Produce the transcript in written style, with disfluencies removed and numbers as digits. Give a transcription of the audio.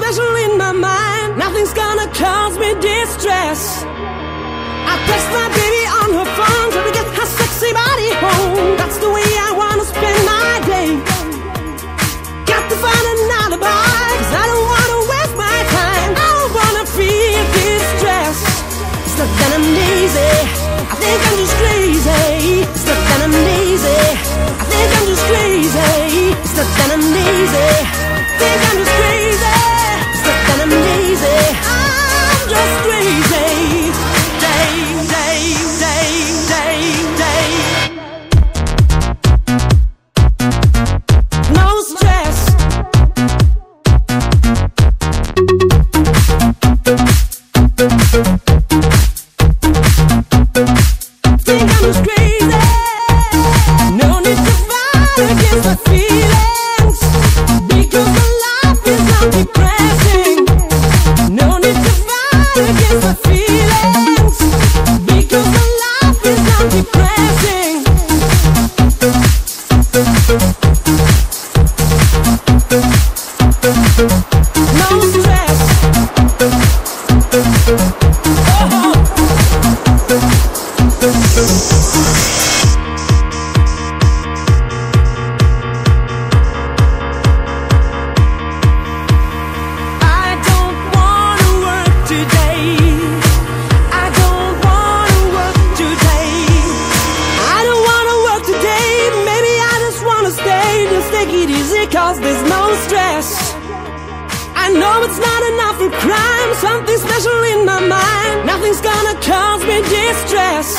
special in my mind. Nothing's gonna cause me distress. I text my baby on her phone, trying to get her sexy body home. That's the way I wanna spend my day. Got to find an alibi, 'cause I don't wanna waste my time. I don't wanna feel distress. It's not that I'm lazy, I think I'm just crazy. It's not that I'm lazy, I think I'm just crazy. It's not that I'm lazy, I think I'm just crazy. It's not that I'm lazy, I'm just crazy. No stress. Think I'm just crazy. No need to fight against my feelings, because my life is not depressing. No need to fight against my feelings, because my life is not depressing. No stress. I don't wanna work today. I don't wanna work today. I don't wanna work today. Maybe I just wanna stay. Just take it easy, 'cause there's no stress. I know it's not enough for crime. Something special in my mind. Nothing's gonna cause me distress.